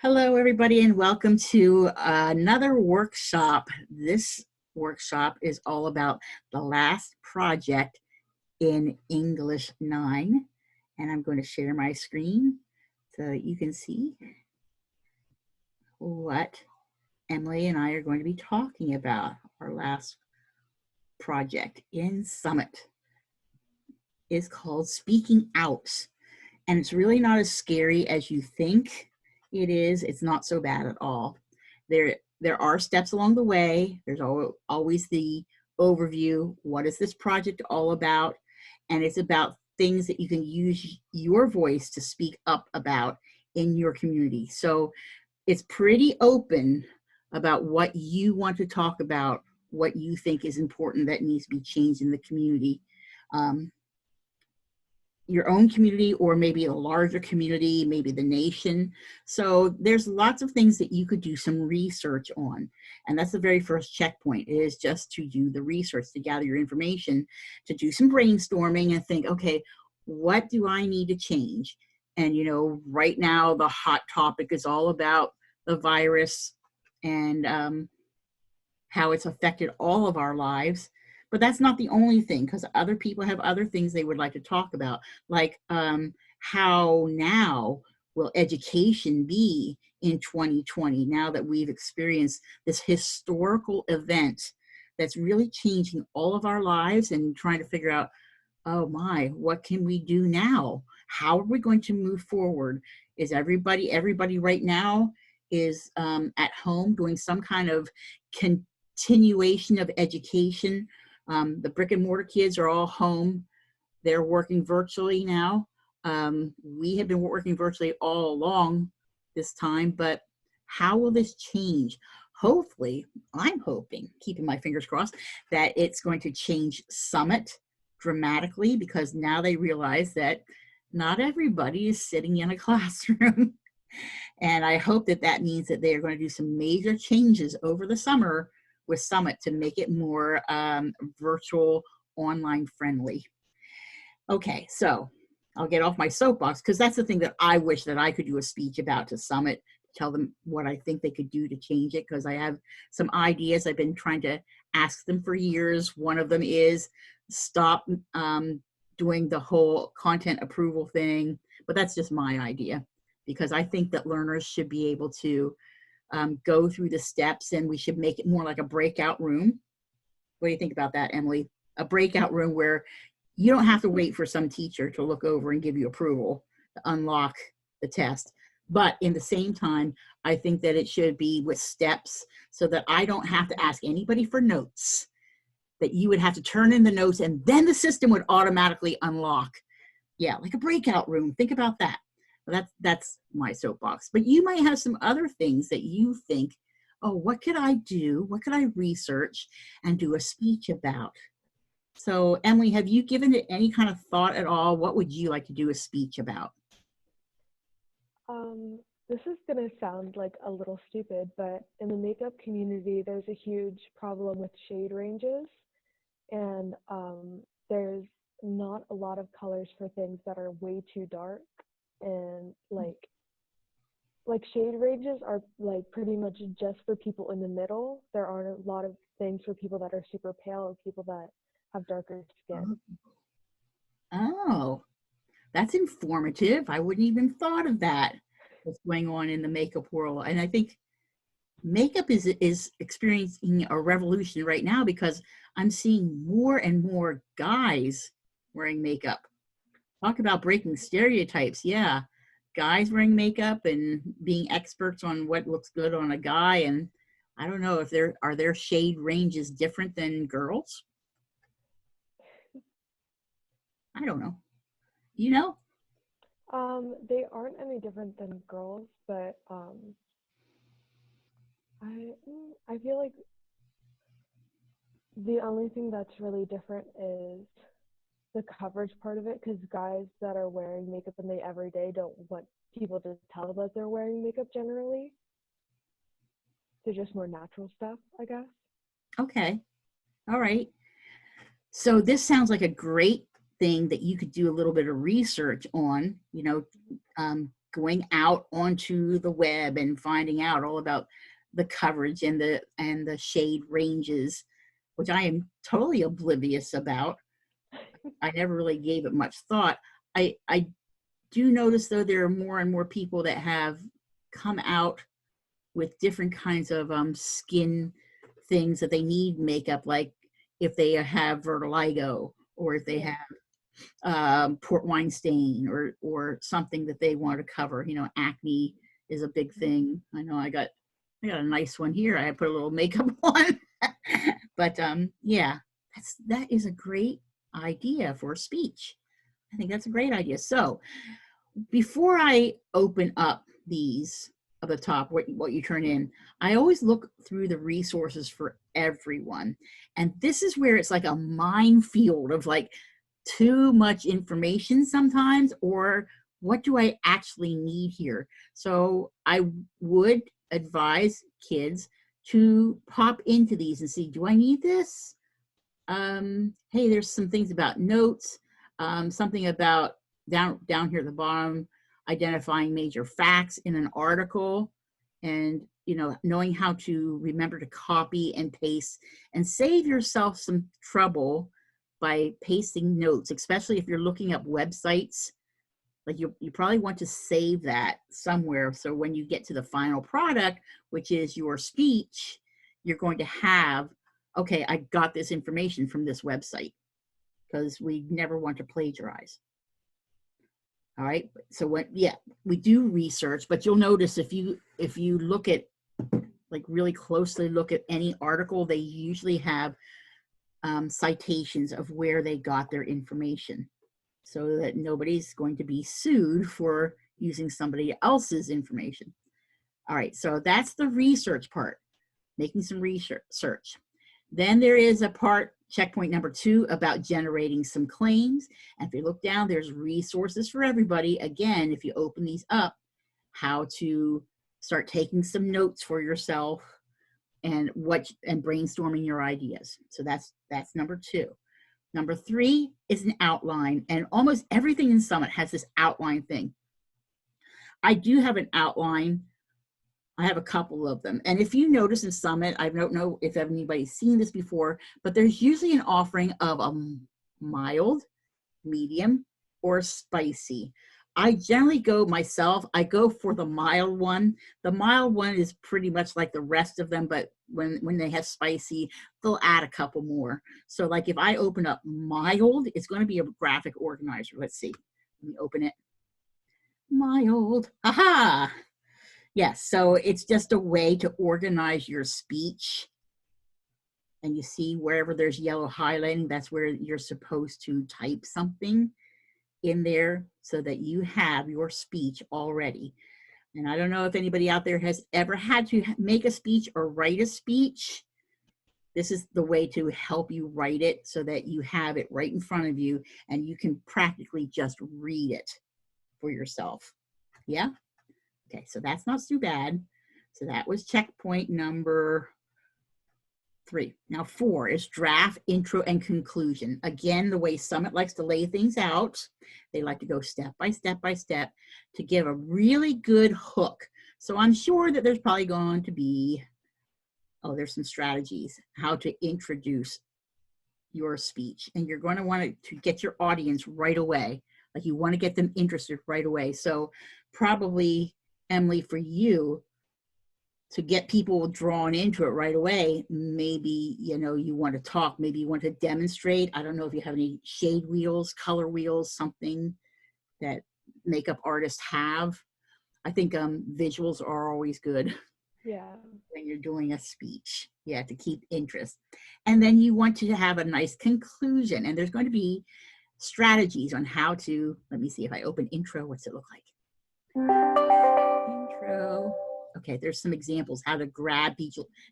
Hello, everybody, and welcome to another workshop. This workshop is all about the last project in English 9. And I'm going to share my screen so that you can see what Emily and I are going to be talking about. Our last project in Summit is called Speaking Out. And it's really not as scary as you think it is. It's not so bad at all. There are steps along the way. There's always the overview. What is this project all about? And it's about things that you can use your voice to speak up about in your community. So it's pretty open about what you want to talk about, what you think is important that needs to be changed in the community. Your own community, or maybe a larger community, maybe the nation. So there's lots of things that you could do some research on. And that's the very first checkpoint, is just to do the research, to gather your information, to do some brainstorming and think, okay, what do I need to change? And right now the hot topic is all about the virus and how it's affected all of our lives. But that's not the only thing, because other people have other things they would like to talk about, like how now will education be in 2020, now that we've experienced this historical event that's really changing all of our lives, and trying to figure out, oh my, what can we do now? How are we going to move forward? Is everybody right now is at home doing some kind of continuation of education? The brick and mortar kids are all home. They're working virtually now. We have been working virtually all along this time, but how will this change? Hopefully, I'm hoping, keeping my fingers crossed, that it's going to change Summit dramatically, because now they realize that not everybody is sitting in a classroom. And I hope that that means that they are going to do some major changes over the summer with Summit to make it more virtual, online friendly. Okay, so I'll get off my soapbox, because that's the thing that I wish that I could do a speech about to Summit, tell them what I think they could do to change it, because I have some ideas I've been trying to ask them for years. One of them is stop doing the whole content approval thing, but that's just my idea, because I think that learners should be able to go through the steps, and we should make it more like a breakout room. What do you think about that, Emily? A breakout room where you don't have to wait for some teacher to look over and give you approval to unlock the test. But in the same time, I think that it should be with steps, so that I don't have to ask anybody for notes, that you would have to turn in the notes and then the system would automatically unlock. Yeah, like a breakout room. Think about that. That's my soapbox. But you might have some other things that you think, oh, what could I do? What could I research and do a speech about? So, Emily, have you given it any kind of thought at all? What would you like to do a speech about? This is going to sound like a little stupid, but in the makeup community, there's a huge problem with shade ranges, and there's not a lot of colors for things that are way too dark, and like shade ranges are like pretty much just for people in the middle. There aren't a lot of things for people that are super pale or people that have darker skin. Oh, that's informative. I wouldn't even thought of that. What's going on in the makeup world? And I think makeup is experiencing a revolution right now, because I'm seeing more and more guys wearing makeup. Talk about breaking stereotypes. Yeah, guys wearing makeup and being experts on what looks good on a guy. And I don't know if their shade ranges different than girls. I don't know. You know? They aren't any different than girls, but I feel like the only thing that's really different is the coverage part of it, because guys that are wearing makeup in the everyday don't want people to tell that they're wearing makeup generally. They're just more natural stuff, I guess. Okay. All right. So this sounds like a great thing that you could do a little bit of research on, going out onto the web and finding out all about the coverage and the shade ranges, which I am totally oblivious about. I never really gave it much thought. I do notice though there are more and more people that have come out with different kinds of skin things that they need makeup, like if they have vitiligo or if they Yeah. have port wine stain or something that they want to cover. You know, acne is a big thing. I know I got a nice one here. I put a little makeup on, but yeah, that is a great idea for speech. I think that's a great idea. So before I open up these at the top, what you turn in, I always look through the resources for everyone. And this is where it's like a minefield of like too much information sometimes, or what do I actually need here? So I would advise kids to pop into these and see, do I need this? Hey, there's some things about notes, something about down here at the bottom, identifying major facts in an article, and knowing how to remember to copy and paste and save yourself some trouble by pasting notes, especially if you're looking up websites. Like you probably want to save that somewhere, so when you get to the final product, which is your speech, you're going to have, okay, I got this information from this website, because we never want to plagiarize. All right, so we do research, but you'll notice if you look at, like, really closely look at any article, they usually have citations of where they got their information, so that nobody's going to be sued for using somebody else's information. All right, so that's the research part, making some research. Then there is a part, checkpoint number 2, about generating some claims. And if you look down, there's resources for everybody. Again, if you open these up, how to start taking some notes for yourself and brainstorming your ideas. So that's number 2. Number 3 is an outline, and almost everything in Summit has this outline thing. I do have an outline. I have a couple of them. And if you notice in Summit, I don't know if anybody's seen this before, but there's usually an offering of a mild, medium, or spicy. I generally go myself, I go for the mild one. The mild one is pretty much like the rest of them, but when they have spicy, they'll add a couple more. So like if I open up mild, it's going to be a graphic organizer. Let's see. Let me open it. Mild. Aha! Yes, so it's just a way to organize your speech. And you see wherever there's yellow highlighting, that's where you're supposed to type something in there so that you have your speech already. And I don't know if anybody out there has ever had to make a speech or write a speech. This is the way to help you write it so that you have it right in front of you and you can practically just read it for yourself. Yeah? Okay, so that's not too bad. So that was checkpoint number 3. Now 4 is draft, intro, and conclusion. Again, the way Summit likes to lay things out, they like to go step by step by step to give a really good hook. So I'm sure that there's probably going to be, there's some strategies, how to introduce your speech. And you're going to want to get your audience right away. Like you want to get them interested right away. So probably, Emily, for you, to get people drawn into it right away, maybe, you want to talk, maybe you want to demonstrate. I don't know if you have any shade wheels, color wheels, something that makeup artists have. I think visuals are always good. Yeah. When you're doing a speech, to keep interest. And then you want to have a nice conclusion, and there's going to be strategies on how to, let me see if I open intro, what's it look like? Intro. Okay, there's some examples how to grab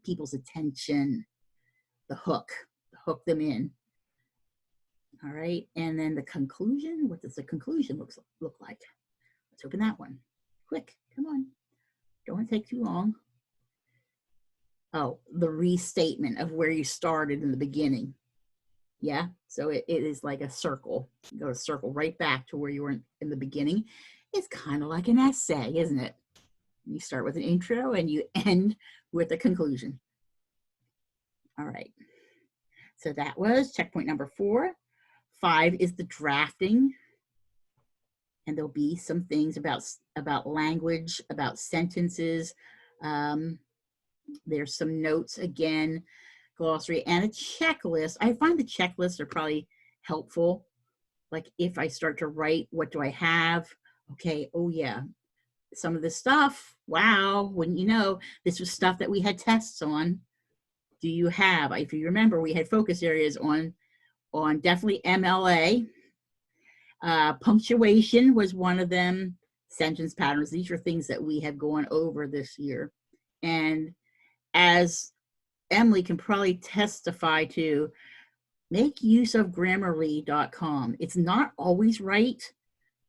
people's attention, the hook them in. All right, and then the conclusion, what does the conclusion look like? Let's open that one. Quick, come on. Don't want to take too long. Oh, the restatement of where you started in the beginning. Yeah, so it is like a circle. You go to circle right back to where you were in the beginning. It's kind of like an essay, isn't it? You start with an intro and you end with a conclusion. All right. So that was checkpoint number 4. 5 is the drafting. And there'll be some things about language, about sentences. There's some notes again, glossary, and a checklist. I find the checklists are probably helpful. Like if I start to write, what do I have? Okay, oh yeah, some of this stuff, wow, wouldn't you know, this was stuff that we had tests on. Do you have, if you remember, we had focus areas on definitely MLA. Punctuation was one of them, sentence patterns. These are things that we have gone over this year. And as Emily can probably testify to, make use of Grammarly.com. It's not always right,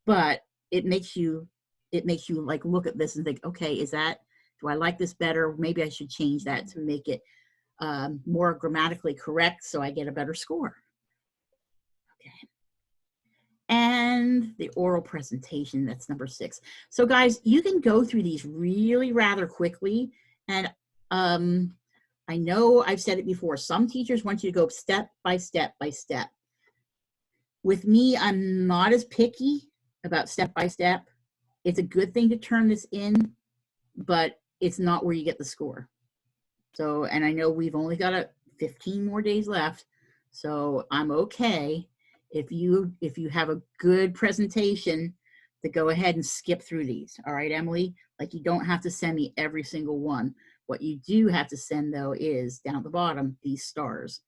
but it makes you like look at this and think, okay, do I like this better? Maybe I should change that to make it more grammatically correct so I get a better score. Okay. And the oral presentation, that's number 6. So guys, you can go through these really rather quickly. And I know I've said it before, some teachers want you to go step by step by step. With me, I'm not as picky about step by step. It's a good thing to turn this in, but it's not where you get the score. So, and I know we've only got 15 more days left, so I'm okay if you have a good presentation to go ahead and skip through these. All right, Emily? Like, you don't have to send me every single one. What you do have to send, though, is down at the bottom, these stars.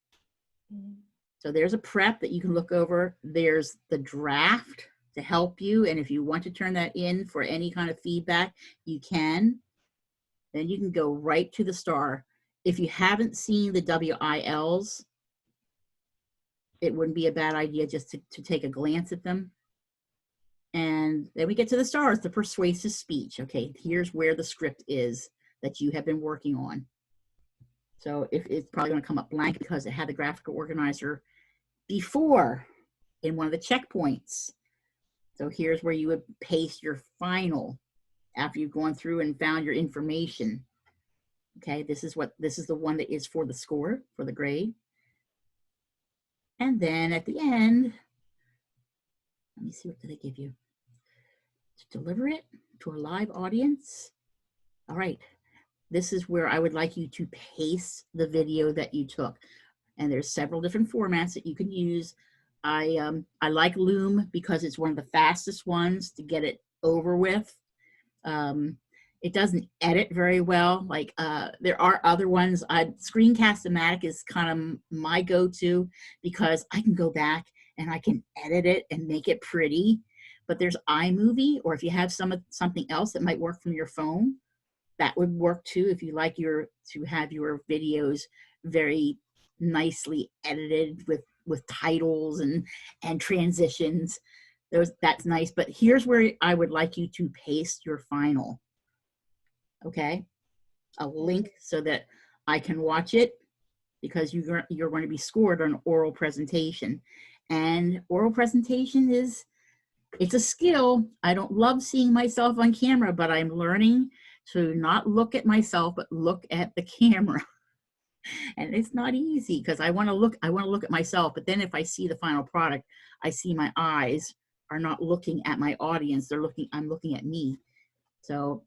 Mm-hmm. So there's a prep that you can look over. There's the draft to help you. And if you want to turn that in for any kind of feedback, you can. Then you can go right to the star. If you haven't seen the WILs, it wouldn't be a bad idea just to take a glance at them. And then we get to the stars, the persuasive speech. Okay, here's where the script is that you have been working on. So if it's probably going to come up blank because it had the graphical organizer before in one of the checkpoints. So here's where you would paste your final after you've gone through and found your information. Okay, this is the one that is for the score, for the grade. And then at the end, let me see, what did they give you? To deliver it to a live audience. All right, this is where I would like you to paste the video that you took. And there's several different formats that you can use. I like Loom because it's one of the fastest ones to get it over with. It doesn't edit very well. Like there are other ones. Screencast-O-Matic is kind of my go-to because I can go back and I can edit it and make it pretty. But there's iMovie, or if you have something else that might work from your phone, that would work too. If you like to have your videos very nicely edited with titles and transitions, that's nice. But here's where I would like you to paste your final. Okay, a link so that I can watch it, because you're going to be scored on oral presentation. And oral presentation it's a skill. I don't love seeing myself on camera, but I'm learning to not look at myself, but look at the camera. And it's not easy because I want to look at myself, but then if I see the final product, I see my eyes are not looking at my audience. I'm looking at me. So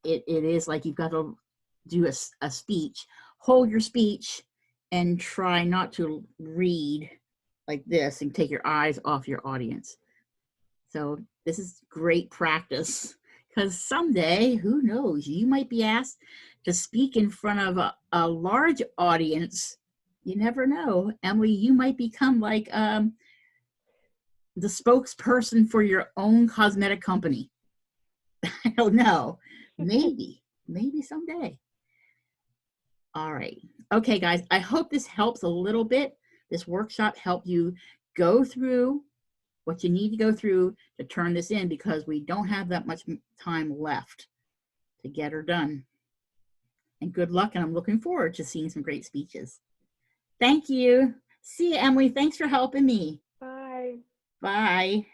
it is like you've got to do a speech, hold your speech and try not to read like this and take your eyes off your audience. So this is great practice, because someday, who knows, you might be asked to speak in front of a large audience. You never know. Emily, you might become like the spokesperson for your own cosmetic company. I don't know. Maybe someday. All right. Okay, guys, I hope this helps a little bit. This workshop helped you go through what you need to go through to turn this in, because we don't have that much time left to get her done. And good luck, and I'm looking forward to seeing some great speeches. Thank you. See you, Emily. Thanks for helping me. Bye. Bye.